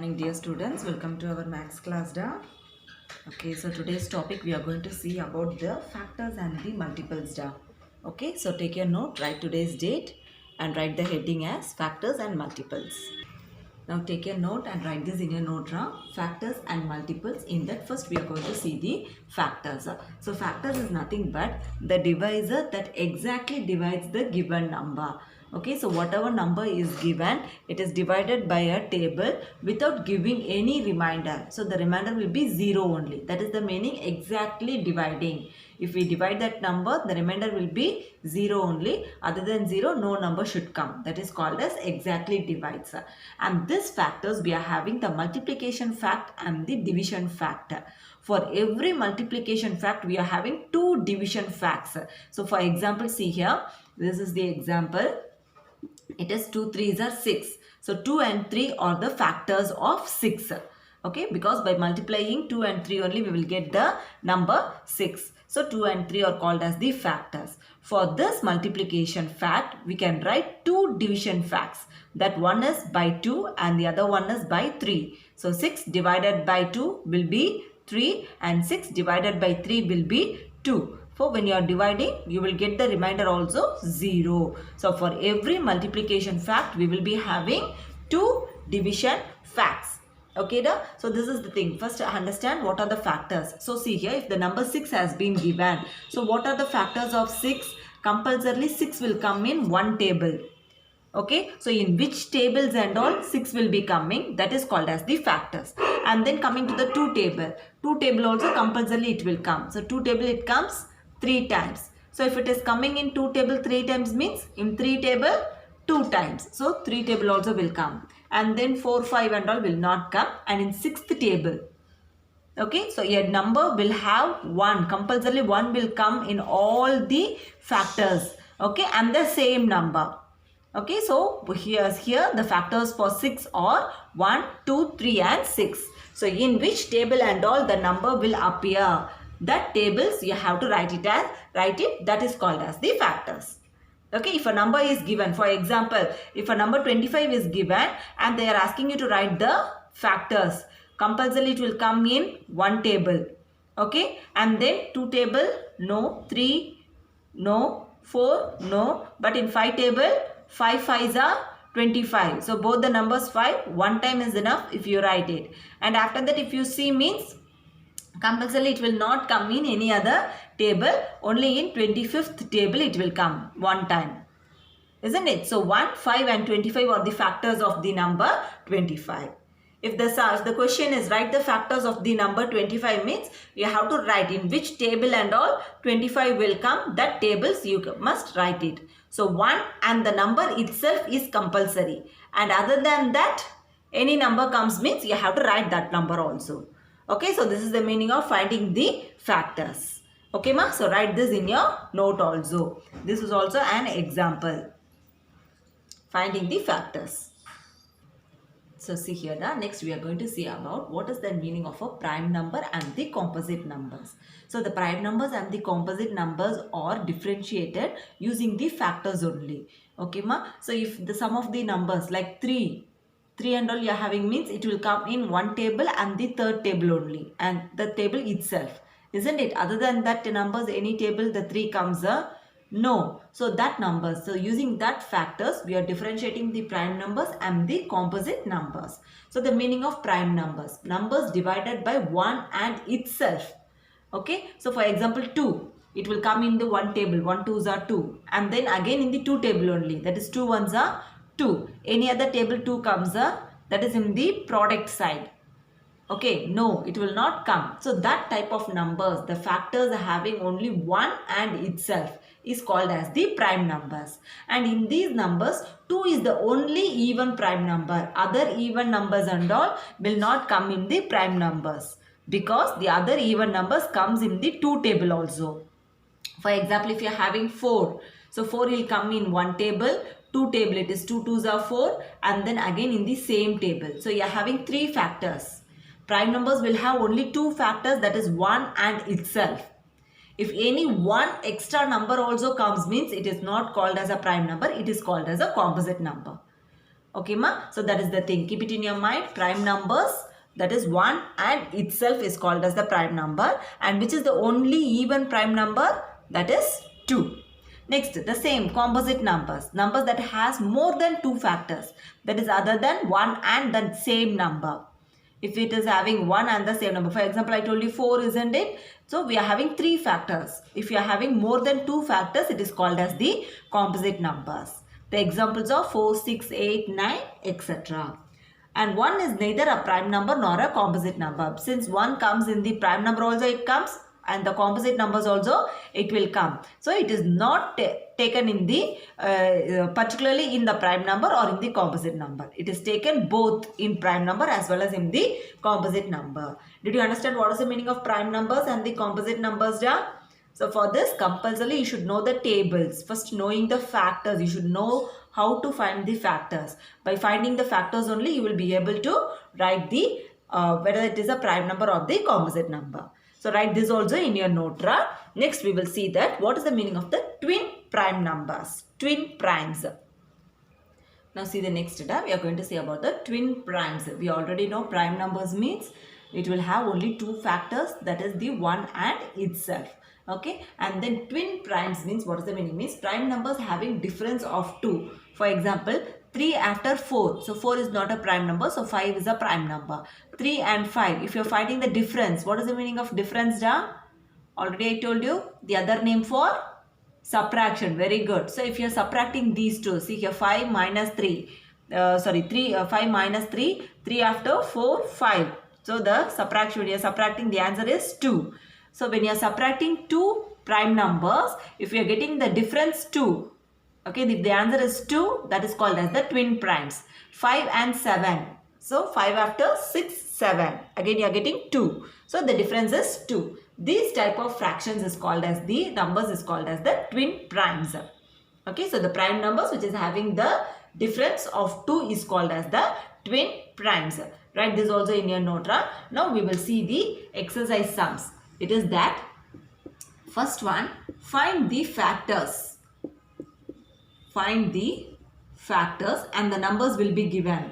morning, dear students. Welcome to our maths class da. Okay, so today's topic we are going to see about the factors and the multiples da. Okay, so take your note, write today's date and write the heading as factors and multiples. Now take your note and write this in your note round. Factors and multiples. In that first we are going to see the factors. So factors is nothing but the divisor that exactly divides the given number. Okay, so whatever number is given, it is divided by a table without giving any remainder. So the remainder will be 0 only. That is the meaning exactly dividing. If we divide that number, the remainder will be 0 only. Other than 0, no number should come. That is called as exactly divides. And these factors, we are having the multiplication fact and the division factor. For every multiplication fact, we are having two division facts. So for example, see here, this is the example. It is 2 3s are 6. So 2 and 3 are the factors of 6. Okay, because by multiplying 2 and 3 only we will get the number 6. So 2 and 3 are called as the factors. For this multiplication fact, we can write two division facts. That one is by 2 and the other one is by 3. So 6 divided by 2 will be 3 and 6 divided by 3 will be 2. So when you are dividing, you will get the remainder also 0. So for every multiplication fact, we will be having two division facts. Okay, so this is the thing. First understand what are the factors. So see here, if the number 6 has been given. So what are the factors of 6? Compulsorily 6 will come in one table. Okay, so in which tables and all 6 will be coming, that is called as the factors. And then coming to the 2 table. 2 table also compulsorily it will come. So 2 table it comes 3 times. So if it is coming in 2 table 3 times means in 3 table 2 times. So 3 table also will come. And then 4, 5 and all will not come. And in 6th table. Okay, so your number will have 1. Compulsorily 1 will come in all the factors. Okay, and the same number. Okay, so here the factors for 6 are 1, 2, 3 and 6. So in which table and all the number will appear. That tables you have to write it, that is called as the factors. Okay, if a number is given, for example, if a number 25 is given and they are asking you to write the factors, compulsorily it will come in one table. Okay, and then 2 table, no, 3, no, 4, no, but in 5 table, 5 5s are 25. So both the numbers 5, one time is enough if you write it. And after that if you see means, compulsorily it will not come in any other table, only in 25th table it will come one time, isn't it? So 1, 5 and 25 are the factors of the number 25. If the question is write the factors of the number 25 means you have to write in which table and all 25 will come, that tables you must write it. So 1 and the number itself is compulsory, and other than that any number comes means you have to write that number also. Okay, so this is the meaning of finding the factors. Okay, ma? So write this in your note also. This is also an example. Finding the factors. So see here now, next we are going to see about what is the meaning of a prime number and the composite numbers. So the prime numbers and the composite numbers are differentiated using the factors only. Okay, ma? So if the sum of the numbers like 3 and all you are having means it will come in one table and the third table only, and the table itself, isn't it? Other than that numbers, any table the 3 comes no. So that numbers, so using that factors we are differentiating the prime numbers and the composite numbers. So the meaning of prime numbers, numbers divided by 1 and itself. Okay, so for example 2, it will come in the one table, 1 2s are 2, and then again in the 2 table only, that is 2 1s are 2. Any other table 2 comes that is in the product side. Okay, no, it will not come. So that type of numbers, the factors having only 1 and itself is called as the prime numbers. And in these numbers, 2 is the only even prime number. Other even numbers and all will not come in the prime numbers, because the other even numbers comes in the 2 table also. For example, if you are having 4, so 4 will come in one table, 2 table it is 2 2s are 4, and then again in the same table. So you are having 3 factors. Prime numbers will have only 2 factors, that is 1 and itself. If any one extra number also comes means it is not called as a prime number, it is called as a composite number. Okay, ma? So that is the thing. Keep it in your mind. Prime numbers, that is 1 and itself is called as the prime number. And which is the only even prime number? That is 2. Next, the same composite numbers. Numbers that has more than 2 factors. That is other than 1 and the same number. If it is having 1 and the same number. For example, I told you 4, isn't it? So we are having 3 factors. If you are having more than 2 factors, it is called as the composite numbers. The examples are 4, 6, 8, 9, etc. And 1 is neither a prime number nor a composite number. Since 1 comes in the prime number also it comes, and the composite numbers also it will come. So it is not taken in the particularly in the prime number or in the composite number. It is taken both in prime number as well as in the composite number. Did you understand what is the meaning of prime numbers and the composite numbers, yeah? So for this, compulsorily you should know the tables. First, knowing the factors, you should know how to find the factors. By finding the factors only, you will be able to write the whether it is a prime number or the composite number. So write this also in your note. Next, we will see that what is the meaning of the twin prime numbers. Twin primes. Now see the next data. We are going to see about the twin primes. We already know prime numbers means it will have only 2 factors, that is the 1 and itself. Okay, and then twin primes means what is the meaning? Means prime numbers having difference of 2. For example, 3 after 4. So 4 is not a prime number. So 5 is a prime number. 3 and 5. If you are finding the difference, what is the meaning of difference, da? Already I told you the other name for subtraction. Very good. So if you are subtracting these two, see here 5 minus 3. 5 minus 3. 3 after 4, 5. So the subtraction, when you are subtracting, the answer is 2. So when you are subtracting 2 prime numbers, if you are getting the difference 2, okay, if the answer is 2, that is called as the twin primes. 5 and 7. So 5 after 6, 7. Again you are getting 2. So the difference is 2. These type of fractions is called as the numbers is called as the twin primes. Okay, so the prime numbers which is having the difference of 2 is called as the twin primes. Write this also in your note. Now we will see the exercise sums. It is that first one, find the factors. Find the factors and the numbers will be given.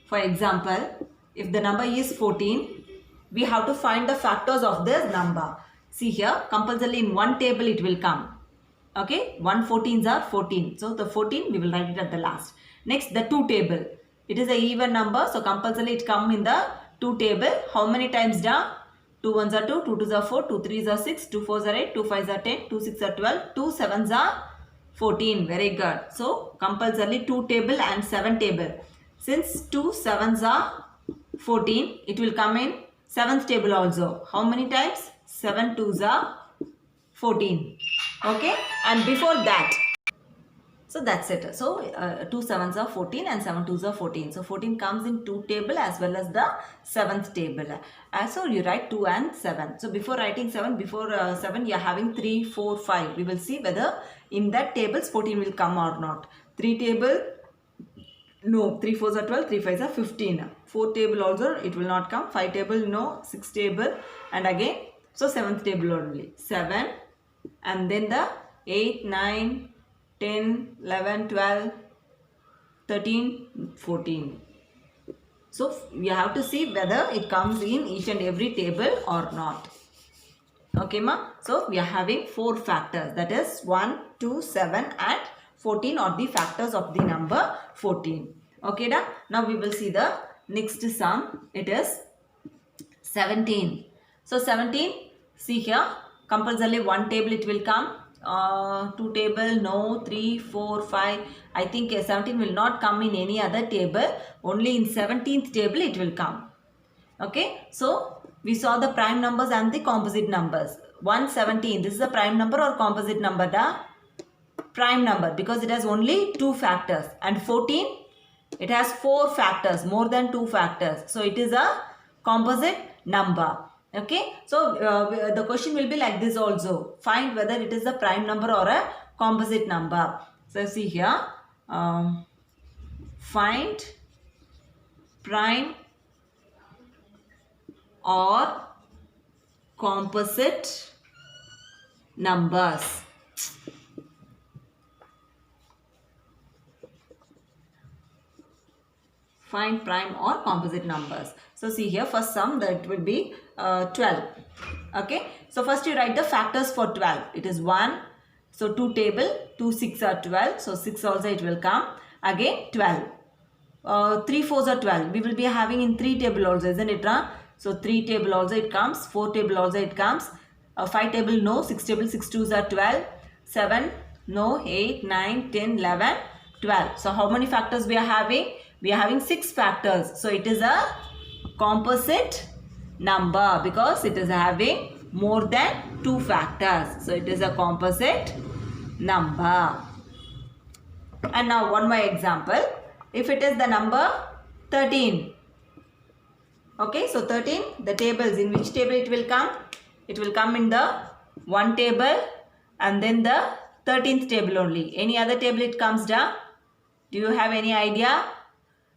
For example, if the number is 14, we have to find the factors of this number. See here, compulsorily in one table it will come. Okay, 1 14s are 14. So the 14 we will write it at the last. Next, the 2 table. It is a even number, so compulsorily it come in the 2 table. How many times down? 2 1s are 2, 2 2s are 4, 2 3s are 6, 2 4s are 8, 2 5s are 10, 2 6 are 12, 2 7s are 14. Very good. So compulsorily 2 table and 7 table. Since 2 7s are 14, it will come in 7th table also. How many times? 7 2s are 14. Okay, and before that, so that's it. So 2 7s are 14 and 7 2s are 14. So 14 comes in 2 table as well as the 7th table. So you write 2 and 7. So before writing 7, before 7 you are having 3, 4, 5. We will see whether in that tables 14 will come or not. 3 table, no. 3 4s are 12, 3 5s are 15. 4 table also it will not come. 5 table no. 6 table and again so 7th table only. 7 and then the 8, 9, 10, 11, 12, 13, 14. So we have to see whether it comes in each and every table or not. Okay, ma? So we are having 4 factors, that is 1, 2, 7 and 14 are the factors of the number 14. Okay, da? Now we will see the next sum. It is 17. So 17, see here, compulsorily 1 table it will come. 2 table, no. 3, 4, 5. I think 17 will not come in any other table. Only in 17th table it will come. Okay. So, we saw the prime numbers and the composite numbers. 117. This is a prime number or composite number? Da? Prime number because it has only 2 factors. And 14, it has 4 factors, more than 2 factors. So, it is a composite number. Okay, so the question will be like this also. Find whether it is a prime number or a composite number. So see here, find prime or composite numbers. Find prime or composite numbers. So see here, first sum that will be 12. Okay. So first you write the factors for 12. It is 1. So 2 table, 2 6 are 12. So 6 also it will come. Again 12. 3 4s are 12. We will be having in 3 table also, isn't it? So 3 table also it comes. 4 table also it comes. 5 table no. 6 table 6 2s are 12. 7 no. 8, 9, 10, 11, 12. So how many factors we are having? We are having 6 factors. So it is a composite number because it is having more than 2 factors. So it is a composite number. And now one more example. If it is the number 13. Okay, so 13, the tables, in which table it will come? It will come in the 1 table and then the 13th table only. Any other table it comes down? Do you have any idea?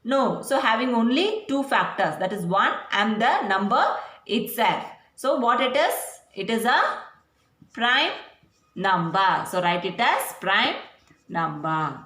No. So having only 2 factors, that is 1 and the number itself. So what it is? It is a prime number. So write it as prime number.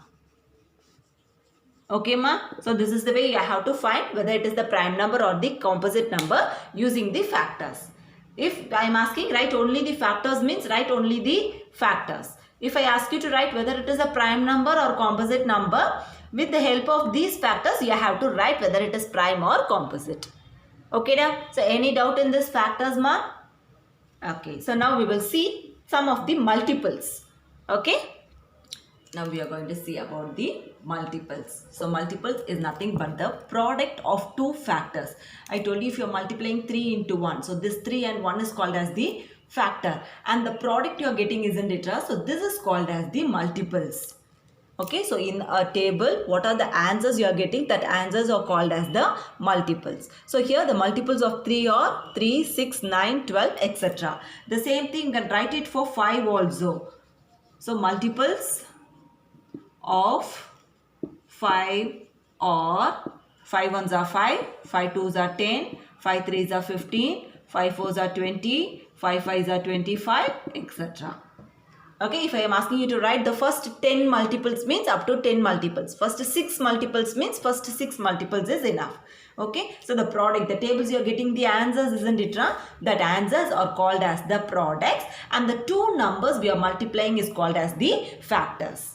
Okay ma? So this is the way you have to find whether it is the prime number or the composite number using the factors. If I am asking write only the factors means write only the factors. If I ask you to write whether it is a prime number or composite number, with the help of these factors you have to write whether it is prime or composite. Okay da? So any doubt in this factors ma? Okay. So now we will see some of the multiples. Okay. Now we are going to see about the multiples. So multiples is nothing but the product of 2 factors. I told you if you are multiplying 3 into 1. So this 3 and 1 is called as the factor. And the product you are getting isn't it? So this is called as the multiples. Okay. So in a table, what are the answers you are getting? That answers are called as the multiples. So here the multiples of 3 are 3, 6, 9, 12, etc. The same thing you can write it for 5 also. So multiples of 5 or 5 ones are 5, 5 twos are 10, 5 threes are 15, 5 fours are 20, 5 fives are 25, etc. Okay, if I am asking you to write the first 10 multiples means up to 10 multiples. First 6 multiples means first 6 multiples is enough. Okay, so the product, the tables you are getting the answers, isn't it? That answers are called as the products and the 2 numbers we are multiplying is called as the factors.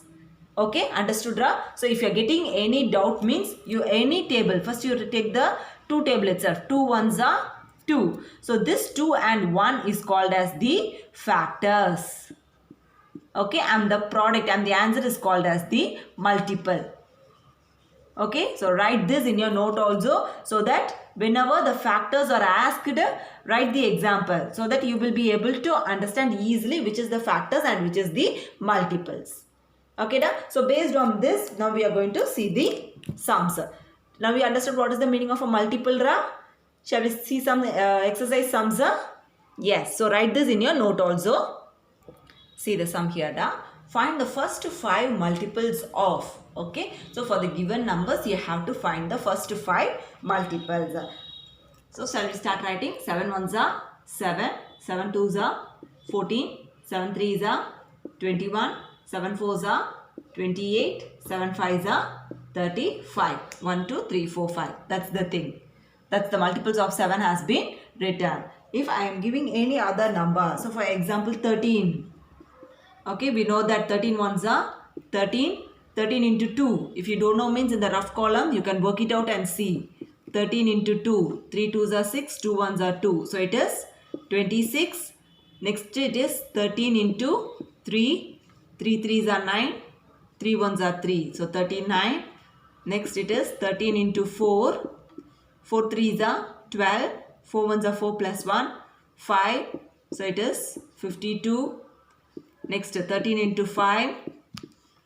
Okay, understood ra? So if you are getting any doubt means you any table, first you take the 2 table itself. 2 ones are 2. So this 2 and 1 is called as the factors. Okay, and the product and the answer is called as the multiple. Okay, so write this in your note also so that whenever the factors are asked, write the example so that you will be able to understand easily which is the factors and which is the multiples. Okay, so based on this, now we are going to see the sums. Now we understood what is the meaning of a multiple, ra? Shall we see some exercise sums? Yes, so write this in your note also. See the sum here, da. Find the first 5 multiples of. Okay, so for the given numbers, you have to find the first 5 multiples. So shall we start writing? 7 ones are 7, 7 twos are 14, 7 threes are 21, 7 fours are 28, 7 fives are 35. 1, 2, 3, 4, 5. That's the thing. That's the multiples of 7 has been written. If I am giving any other number, so for example 13. Okay, we know that 13 ones are 13. 13 into 2. If you don't know means in the rough column, you can work it out and see. 13 into 2. 3 twos are 6, 2 ones are 2. So it is 26. Next it is 13 into 3. 3 threes are 9, 3 ones are 3. So 39. Next it is 13 into 4. 4 threes are 12. 4 ones are 4 plus 1, 5. So it is 52. Next 13 into 5.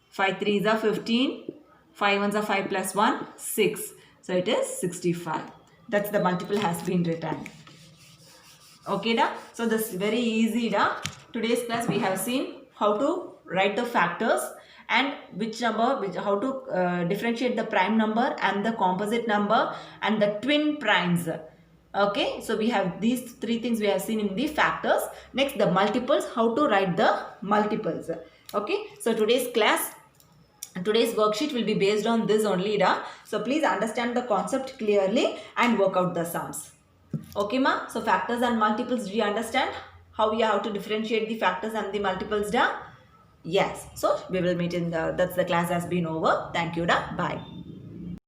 5 threes are 15. 5 ones are 5 plus 1, 6. So it is 65. That's the multiple has been written. Okay da? So this is very easy da. Today's class we have seen how to write the factors and which number, how to differentiate the prime number and the composite number and the twin primes. Okay, so we have these 3 things we have seen in the factors. Next the multiples, how to write the multiples. Okay, so today's class Today's worksheet will be based on this only, da. So please understand the concept clearly and work out the sums. Okay, ma? So factors and multiples, do you understand how we have to differentiate the factors and the multiples, da? Yes. So we will meet in the, that's the class has been over. Thank you, da. Bye.